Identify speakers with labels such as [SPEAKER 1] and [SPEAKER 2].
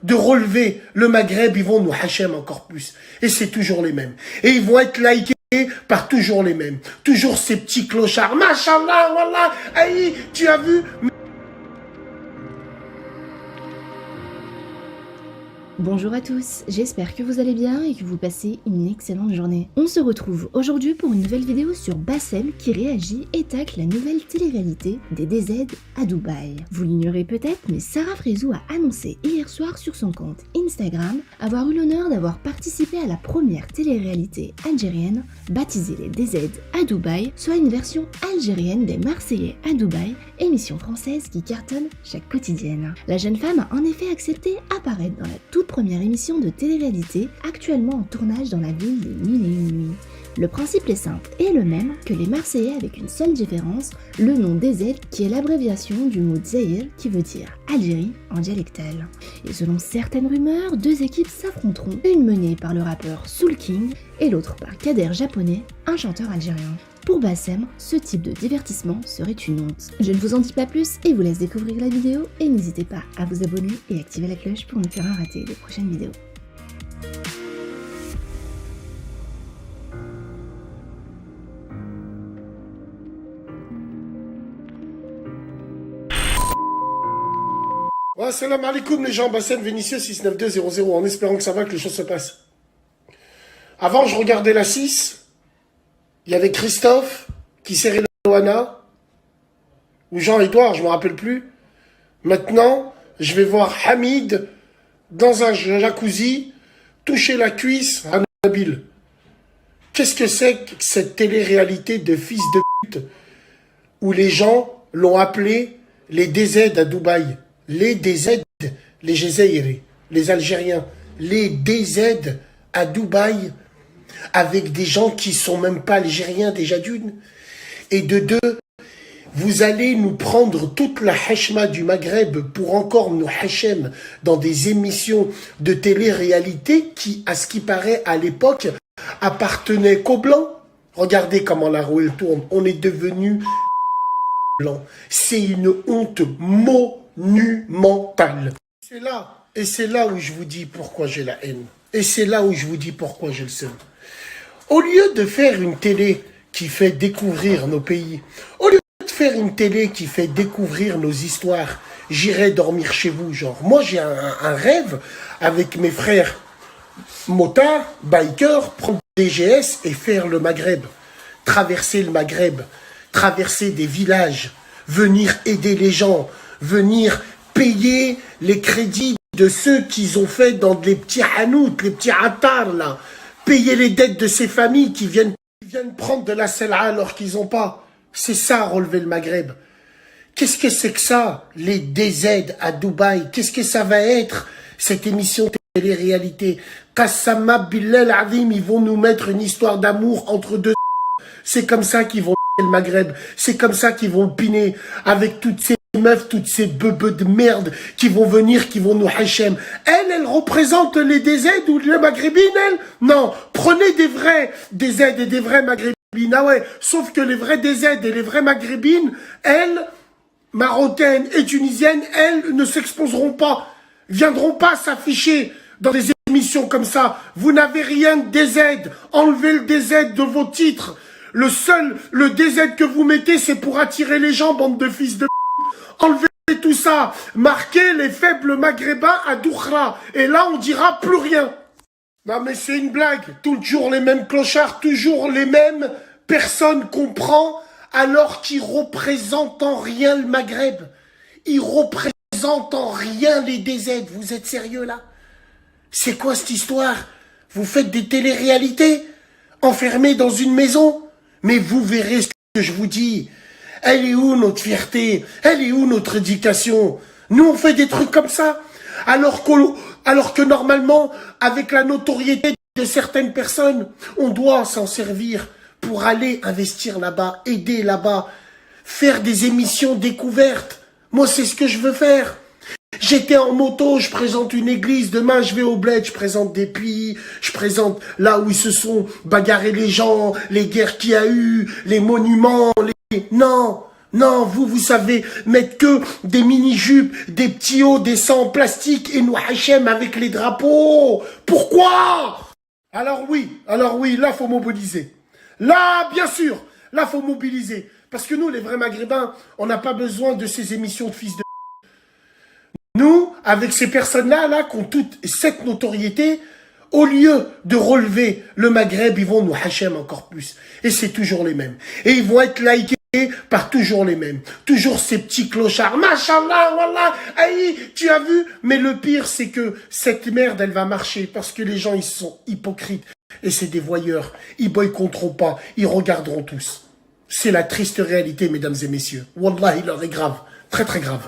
[SPEAKER 1] de relever le Maghreb, ils vont nous hachem encore plus. Et c'est toujours les mêmes. Et ils vont être likés par toujours les mêmes. Toujours ces petits clochards. Machallah, wallah, aïe, tu as vu?
[SPEAKER 2] Bonjour à tous, j'espère que vous allez bien et que vous passez une excellente journée. On se retrouve aujourd'hui pour une nouvelle vidéo sur Bassem qui réagit et tacle la nouvelle télé-réalité des DZ à Dubaï. Vous l'ignorez peut-être, mais Sarah Frézou a annoncé hier soir sur son compte Instagram avoir eu l'honneur d'avoir participé à la première télé-réalité algérienne baptisée les DZ à Dubaï, soit une version algérienne des Marseillais à Dubaï, émission française qui cartonne chaque quotidienne. La jeune femme a en effet accepté apparaître dans la toute première émission de télé-réalité actuellement en tournage dans la ville des Mille et Une Nuits. Le principe est simple et le même que les Marseillais avec une seule différence, le nom DZ qui est l'abréviation du mot Zaïr qui veut dire Algérie en dialectal. Et selon certaines rumeurs, deux équipes s'affronteront, une menée par le rappeur Soul King et l'autre par Kader Japonais, un chanteur algérien. Pour Bassem, ce type de divertissement serait une honte. Je ne vous en dis pas plus et vous laisse découvrir la vidéo et n'hésitez pas à vous abonner et activer la cloche pour ne plus rien rater des prochaines vidéos.
[SPEAKER 1] Ouais, salam alaikum les gens, Bassem Vénitieux 69200, en espérant que ça va, que les choses se passent. Avant, je regardais la 6, il y avait Christophe qui serrait le Loana, ou Jean-Édouard, je me rappelle plus. Maintenant, je vais voir Hamid dans un jacuzzi toucher la cuisse à Nabil. Qu'est-ce que c'est que cette télé-réalité de fils de pute où les gens l'ont appelé les DZ à Dubaï? Les DZ, les Gézaïri, les Algériens, les DZ à Dubaï, avec des gens qui sont même pas algériens déjà d'une. Et de deux, vous allez nous prendre toute la hachma du Maghreb pour encore nous hachem dans des émissions de télé-réalité qui, à ce qui paraît à l'époque, appartenaient qu'aux Blancs. Regardez comment la roue elle tourne. On est devenu blanc. C'est une honte monumentale. Et c'est là où je vous dis pourquoi j'ai la haine. Et c'est là où je vous dis pourquoi j'ai le seum. Au lieu de faire une télé qui fait découvrir nos pays, au lieu de faire une télé qui fait découvrir nos histoires, j'irai dormir chez vous, genre. Moi, j'ai un rêve avec mes frères motards, bikers, prendre des GS et faire le Maghreb. Traverser le Maghreb, traverser des villages, venir aider les gens, venir payer les crédits de ceux qu'ils ont fait dans les petits hanout, les petits attars là, payer les dettes de ces familles qui viennent prendre de la sel'a alors qu'ils n'ont pas. C'est ça, relever le Maghreb. Qu'est-ce que c'est que ça, les DZ à Dubaï? Qu'est-ce que ça va être, cette émission télé-réalité? Qassama Bilal Azim, ils vont nous mettre une histoire d'amour entre deux. C'est comme ça qu'ils vont le Maghreb. C'est comme ça qu'ils vont le piner avec toutes ces meufs, toutes ces bebeux de merde qui vont venir, qui vont nous hachem. Elle représente les DZ ou les maghrébines, elle? Non, prenez des vrais DZ et des vrais maghrébines. Ah ouais, sauf que les vrais DZ et les vrais maghrébines, elles, marocaines et tunisiennes, elles ne s'exposeront pas, viendront pas s'afficher dans des émissions comme ça. Vous n'avez rien de DZ. Enlevez le DZ de vos titres. Le DZ que vous mettez, c'est pour attirer les gens, bande de fils de... Enlevez tout ça, marquez les faibles maghrébins à Doukhra, et là on dira plus rien. Non mais c'est une blague, toujours les mêmes clochards, toujours les mêmes personnes qu'on prend, alors qu'ils représentent en rien le Maghreb. Ils représentent en rien les DZ, vous êtes sérieux là? C'est quoi cette histoire? Vous faites des télé-réalités, enfermés dans une maison? Mais vous verrez ce que je vous dis. Elle est où notre fierté? Elle est où notre éducation? Nous, on fait des trucs comme ça. Alors que normalement, avec la notoriété de certaines personnes, on doit s'en servir pour aller investir là-bas, aider là-bas, faire des émissions découvertes. Moi, c'est ce que je veux faire. J'étais en moto, je présente une église, demain je vais au bled, je présente des pays, je présente là où ils se sont bagarrés les gens, les guerres qu'il y a eu, les monuments, les... Non, Non, vous savez mettre que des mini-jupes, des petits hauts, des seins en plastique et nous Hachem avec les drapeaux. Pourquoi? Alors oui, là, faut mobiliser. Là, bien sûr, là, faut mobiliser. Parce que nous, les vrais maghrébins, on n'a pas besoin de ces émissions de fils de... Nous, avec ces personnes-là, là, qui ont toute cette notoriété, au lieu de relever le Maghreb, ils vont nous Hachem encore plus. Et c'est toujours les mêmes. Et ils vont être likés par toujours les mêmes. Toujours ces petits clochards. Machallah, wallah, aïe, tu as vu? Mais le pire, c'est que cette merde, elle va marcher parce que les gens, ils sont hypocrites. Et c'est des voyeurs. Ils boycotteront pas. Ils regarderont tous. C'est la triste réalité, mesdames et messieurs. Wallah, il leur est grave. Très, très grave.